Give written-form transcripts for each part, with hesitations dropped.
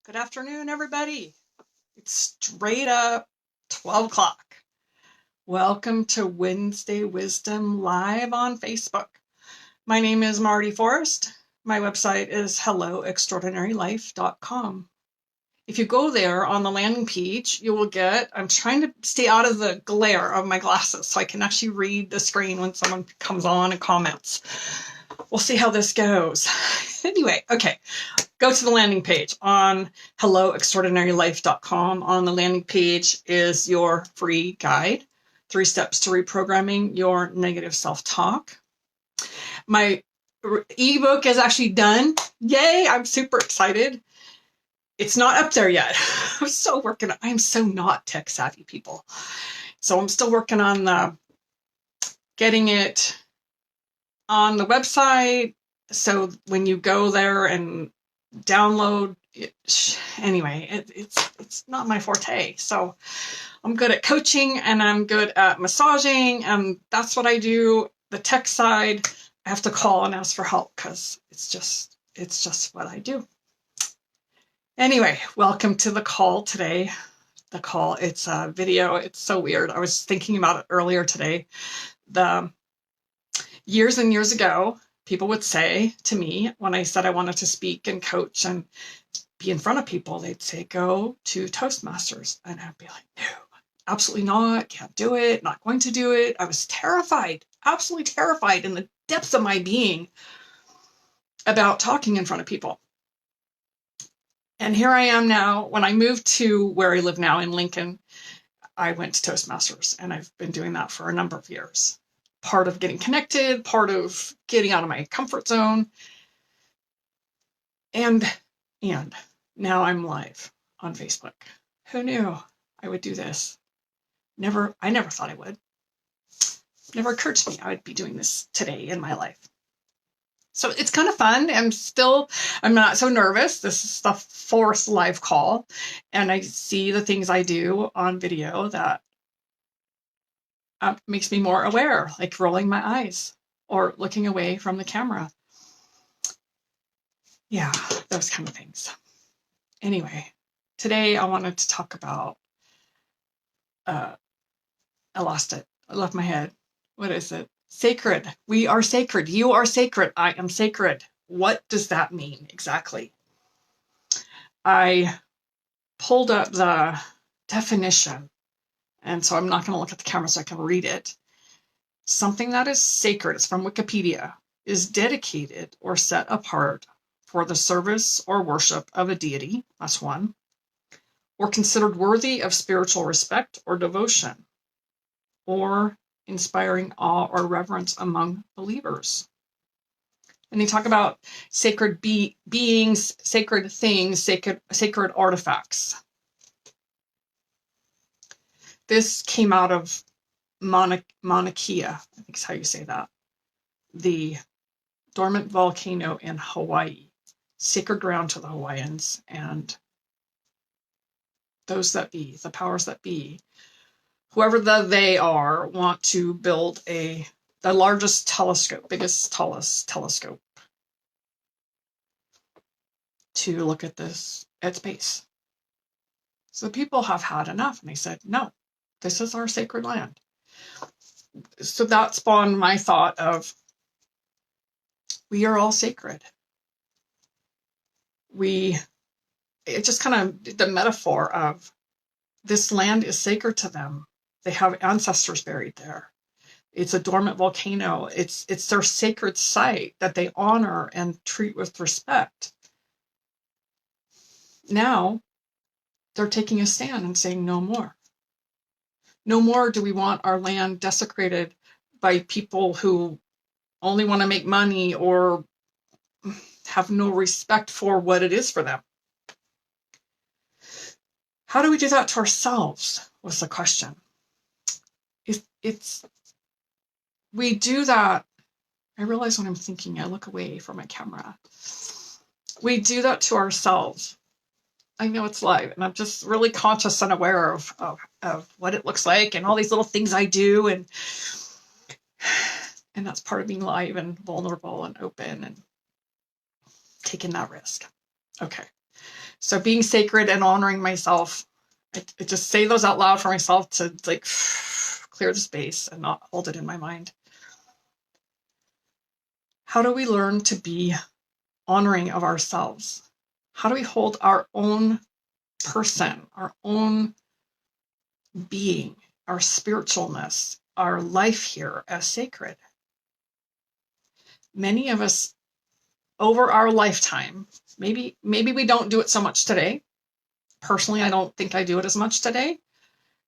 Good afternoon, everybody. It's straight up 12 o'clock. Welcome to Wednesday Wisdom Live on Facebook. My name is Marty Forrest. My website is helloextraordinarylife.com. If you go there on the landing page, you will get, I'm trying to stay out of the glare of my glasses so I can actually read the screen when someone comes on and comments. We'll see how this goes. Anyway, okay. Go to the landing page on helloextraordinarylife.com. On the landing page is your free guide, 3 steps to reprogramming your negative self-talk. My ebook is actually done. Yay, I'm super excited. It's not up there yet. I'm still working. I'm so not tech savvy, people. So I'm still working on getting it on the website. So when you go there and download it, anyway, it's not my forte. So I'm good at coaching and I'm good at massaging, and that's what I do. The tech side, I have to call and ask for help because it's just what I do. Anyway, welcome to the call today. The call, it's a video. It's so weird. I was thinking about it earlier today. The years and years ago, people would say to me when I said I wanted to speak and coach and be in front of people, they'd say, go to Toastmasters. And I'd be like, no, absolutely not. Can't do it. Not going to do it. I was terrified, absolutely terrified in the depths of my being about talking in front of people. And here I am now. When I moved to where I live now in Lincoln, I went to Toastmasters, and I've been doing that for a number of years. Part of getting connected, part of getting out of my comfort zone. And now I'm live on Facebook. Who knew I would do this? I never thought I would. Never occurred to me I would be doing this today in my life. So it's kind of fun. I'm not so nervous. This is the 4th live call, and I see the things I do on video that makes me more aware, like rolling my eyes or looking away from the camera. Yeah, those kind of things. Anyway, today I wanted to talk about, I lost it. I left my head. What is it? Sacred. We are sacred. You are sacred. I am sacred. What does that mean exactly? I pulled up the definition, and so I'm not going to look at the camera so I can read it. Something that is sacred, it's from Wikipedia, is dedicated or set apart for the service or worship of a deity, that's one, or considered worthy of spiritual respect or devotion, or inspiring awe or reverence among believers. And they talk about sacred beings, sacred things, sacred artifacts. This came out of Mauna Kea, I think is how you say that. The dormant volcano in Hawaii, sacred ground to the Hawaiians and those that be, the powers that be, whoever they are, want to build the largest telescope, biggest, tallest telescope to look at this at space. So the people have had enough, and they said, no, this is our sacred land. So that spawned my thought of, we are all sacred. It just kind of the metaphor of this land is sacred to them. They have ancestors buried there. It's a dormant volcano. It's their sacred site that they honor and treat with respect. Now they're taking a stand and saying no more. No more do we want our land desecrated by people who only want to make money or have no respect for what it is for them. How do we do that to ourselves was the question. We do that. I realize when I'm thinking, I look away from my camera. We do that to ourselves. I know it's live, and I'm just really conscious and aware of what it looks like and all these little things I do, and that's part of being live and vulnerable and open and taking that risk. Okay, So being sacred and honoring myself, I just say those out loud for myself to like clear the space and not hold it in my mind. How do we learn to be honoring of ourselves? How do we hold our own person, our own being, our spiritualness, our life here as sacred? Many of us over our lifetime, maybe we don't do it so much today. Personally, I don't think I do it as much today.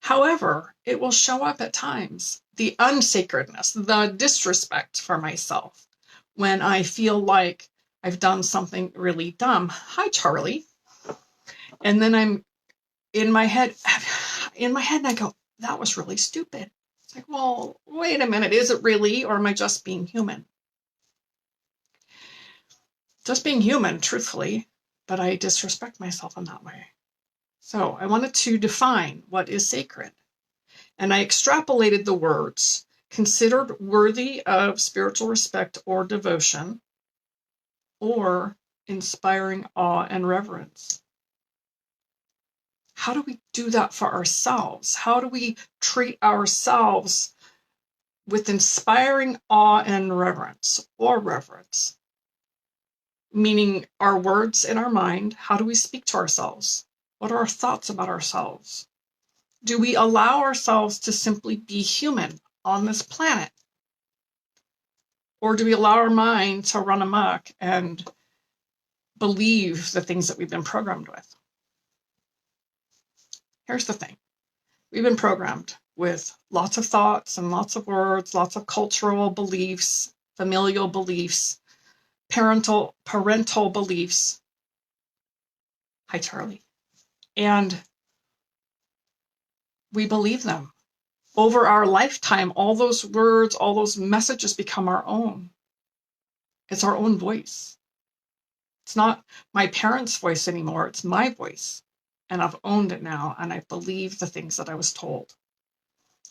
However, it will show up at times. The unsacredness, the disrespect for myself, when I feel like I've done something really dumb. Hi, Charlie. And then I'm in my head, and I go, that was really stupid. It's like, well, wait a minute. Is it really, or am I just being human? Just being human, truthfully, but I disrespect myself in that way. So I wanted to define what is sacred. And I extrapolated the words considered worthy of spiritual respect or devotion, or inspiring awe and reverence. How do we do that for ourselves? How do we treat ourselves with inspiring awe and reverence, or reverence? Meaning our words in our mind. How do we speak to ourselves? What are our thoughts about ourselves? Do we allow ourselves to simply be human on this planet? Or do we allow our mind to run amok and believe the things that we've been programmed with? Here's the thing. We've been programmed with lots of thoughts and lots of words, lots of cultural beliefs, familial beliefs, parental beliefs. Hi, Charlie. And we believe them. Over our lifetime, all those words, all those messages become our own. It's our own voice. It's not my parents' voice anymore. It's my voice. And I've owned it now. And I believe the things that I was told.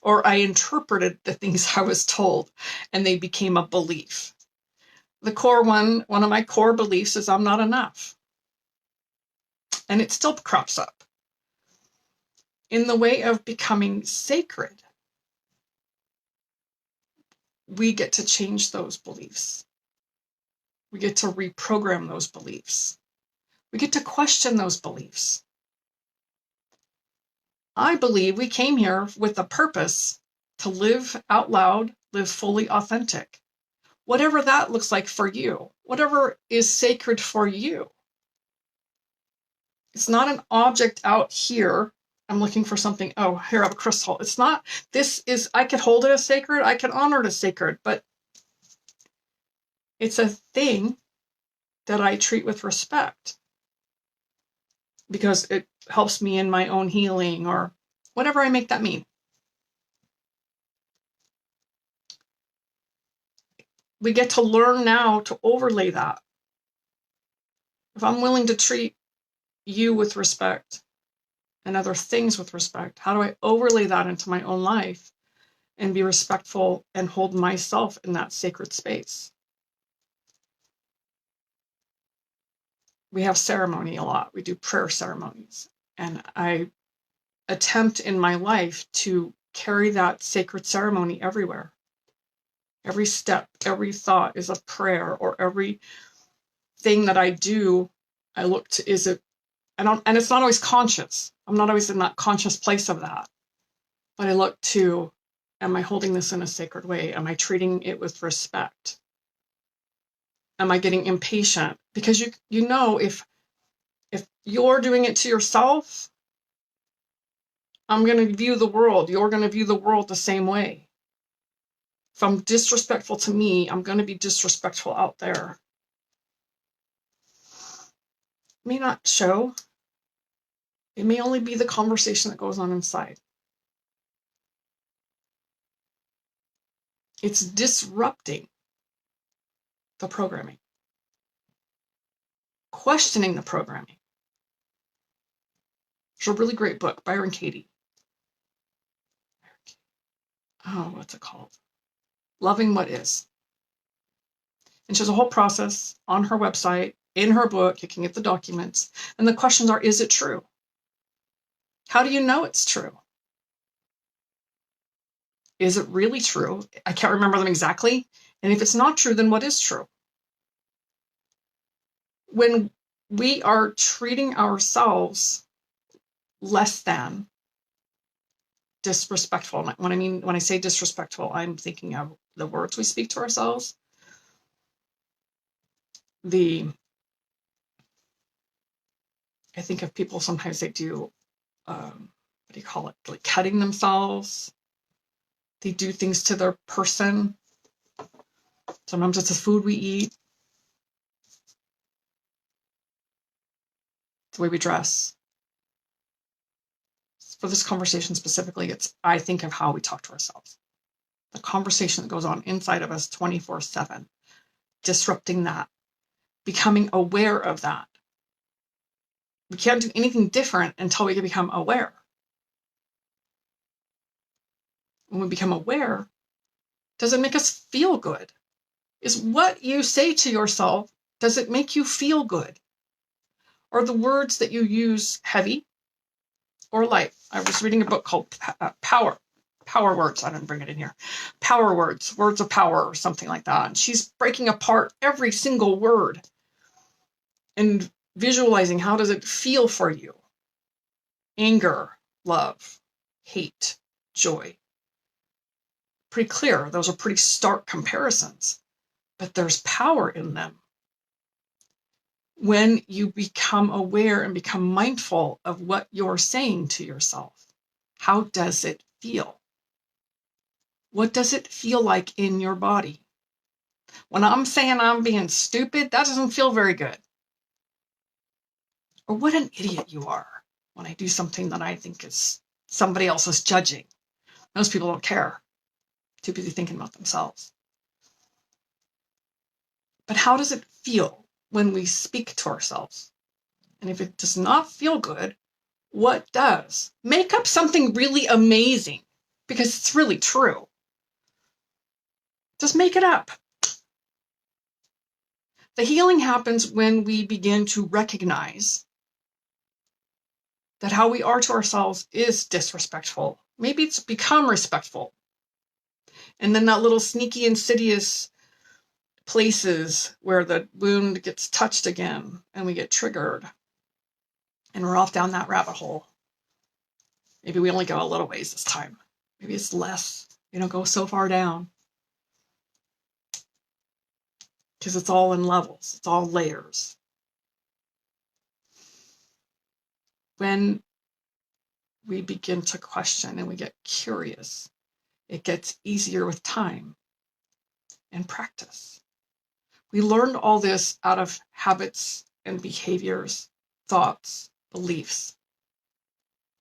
Or I interpreted the things I was told. And they became a belief. The core one of my core beliefs is I'm not enough. And it still crops up. In the way of becoming sacred, we get to change those beliefs. We get to reprogram those beliefs. We get to question those beliefs. I believe we came here with a purpose to live out loud, live fully authentic. Whatever that looks like for you, whatever is sacred for you. It's not an object out here. I'm looking for something. Oh, here I have a crystal. It's not, I could hold it as sacred. I can honor it as sacred, but it's a thing that I treat with respect because it helps me in my own healing or whatever I make that mean. We get to learn now to overlay that. If I'm willing to treat you with respect and other things with respect, how do I overlay that into my own life and be respectful and hold myself in that sacred space? We have ceremony a lot. We do prayer ceremonies. And I attempt in my life to carry that sacred ceremony everywhere. Every step, every thought is a prayer, or every thing that I do, I look to, and it's not always conscious. I'm not always in that conscious place of that. But I look to, am I holding this in a sacred way? Am I treating it with respect? Am I getting impatient? Because you know, if you're doing it to yourself, I'm going to view the world. You're going to view the world the same way. If I'm disrespectful to me, I'm going to be disrespectful out there. It may not show. It may only be the conversation that goes on inside. It's disrupting the programming. Questioning the programming. There's a really great book, Byron Katie. Oh, what's it called? Loving What Is. And she has a whole process on her website. in her book. You can get the documents. And the questions are, is it true? How do you know it's true? Is it really true? I can't remember them exactly. And if it's not true, then what is true? When we are treating ourselves less than, disrespectful. When I say disrespectful, I'm thinking of the words we speak to ourselves. I think of people, sometimes they do, what do you call it? Like cutting themselves. They do things to their person. Sometimes it's the food we eat. The way we dress. For this conversation specifically, I think of how we talk to ourselves. The conversation that goes on inside of us 24/7, disrupting that, becoming aware of that. We can't do anything different until we can become aware. When we become aware, does it make us feel good? Is what you say to yourself, does it make you feel good? Are the words that you use heavy or light? I was reading a book called Power Words. I didn't bring it in here. Power Words, Words of Power, or something like that. And she's breaking apart every single word and visualizing, how does it feel for you? Anger, love, hate, joy. Pretty clear. Those are pretty stark comparisons, but there's power in them. When you become aware and become mindful of what you're saying to yourself, how does it feel? What does it feel like in your body? When I'm saying I'm being stupid, that doesn't feel very good. Or what an idiot you are when I do something that I think is somebody else is judging. Most people don't care. Too busy thinking about themselves. But how does it feel when we speak to ourselves? And if it does not feel good, what does? Make up something really amazing, because it's really true. Just make it up. The healing happens when we begin to recognize that how we are to ourselves is disrespectful. Maybe it's become respectful. And then that little sneaky, insidious places where the wound gets touched again and we get triggered and we're off down that rabbit hole. Maybe we only go a little ways this time. Maybe it's less. We don't go so far down. Because it's all in levels. It's all layers. When we begin to question and we get curious, it gets easier with time and practice. We learned all this out of habits and behaviors, thoughts, beliefs.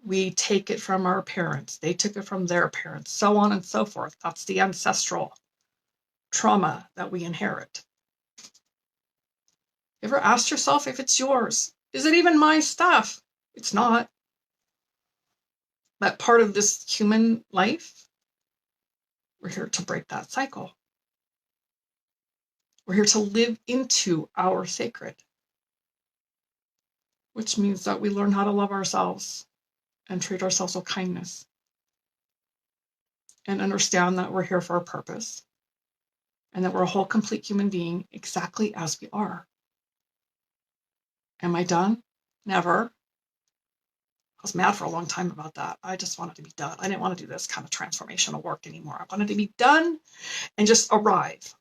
We take it from our parents. They took it from their parents, so on and so forth. That's the ancestral trauma that we inherit. You ever asked yourself if it's yours? Is it even my stuff? It's not. That part of this human life, we're here to break that cycle. We're here to live into our sacred, which means that we learn how to love ourselves and treat ourselves with kindness and understand that we're here for a purpose and that we're a whole, complete human being exactly as we are. Am I done? Never. I was mad for a long time about that. I just wanted to be done. I didn't want to do this kind of transformational work anymore. I wanted to be done and just arrive.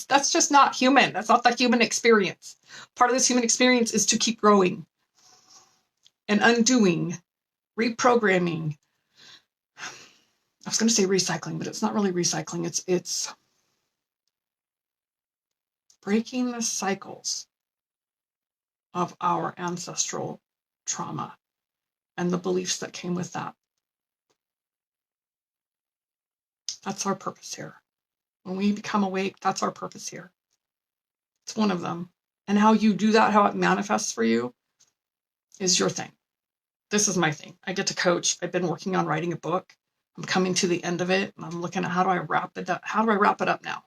That's just not human. That's not the human experience. Part of this human experience is to keep growing and undoing, reprogramming. I was going to say recycling, but it's not really recycling. It's breaking the cycles of our ancestral trauma and the beliefs that came with that. That's our purpose here. When we become awake, that's our purpose here. It's one of them. And how you do that, how it manifests for you, is your thing. This is my thing. I get to coach. I've been working on writing a book. I'm coming to the end of it, and I'm looking at how do I wrap it up? How do I wrap it up now?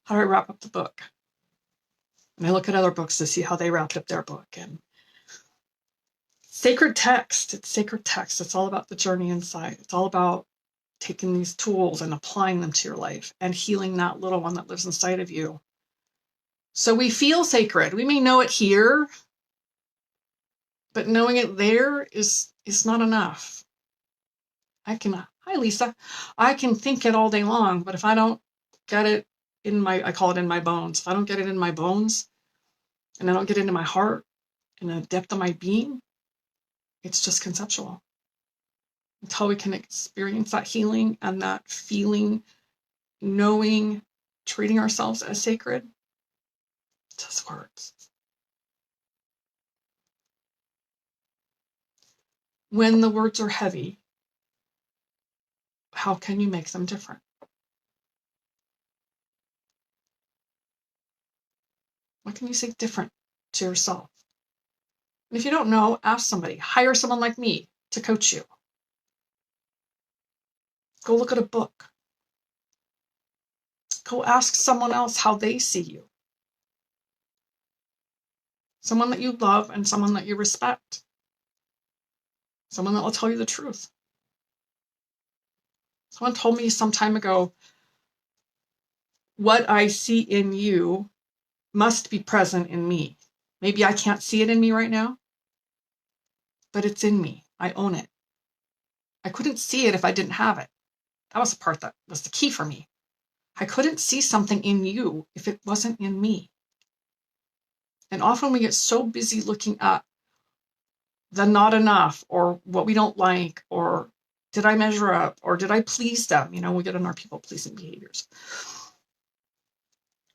How do I wrap up the book? And I look at other books to see how they wrapped up their book. And sacred text, it's sacred text. It's all about the journey inside. It's all about taking these tools and applying them to your life and healing that little one that lives inside of you. So we feel sacred. We may know it here, but knowing it there is not enough. Hi Lisa, I can think it all day long, but if I don't get it I call it in my bones. If I don't get it in my bones and I don't get it into my heart and the depth of my being, it's just conceptual. Until we can experience that healing and that feeling, knowing, treating ourselves as sacred, just words. When the words are heavy, how can you make them different? What can you say different to yourself? And if you don't know, ask somebody. Hire someone like me to coach you. Go look at a book. Go ask someone else how they see you. Someone that you love and someone that you respect. Someone that will tell you the truth. Someone told me some time ago, what I see in you must be present in me. Maybe I can't see it in me right now, but it's in me. I own it. I couldn't see it if I didn't have it. That was the part that was the key for me. I couldn't see something in you if it wasn't in me. And often we get so busy looking at the not enough or what we don't like, or did I measure up, or did I please them? We get in our people pleasing behaviors.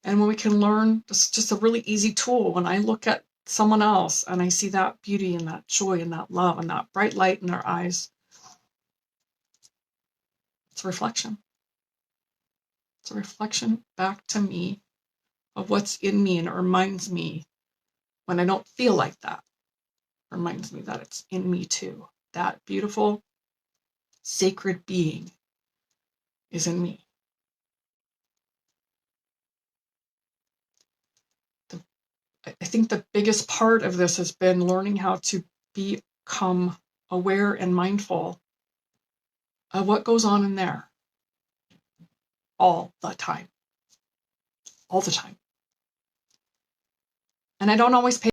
And when we can learn, this is just a really easy tool. When I look at someone else and I see that beauty and that joy and that love and that bright light in their eyes, it's a reflection. It's a reflection back to me of what's in me, and it reminds me when I don't feel like that. It reminds me that it's in me too. That beautiful, sacred being is in me. I think the biggest part of this has been learning how to become aware and mindful of what goes on in there all the time. All the time. And I don't always pay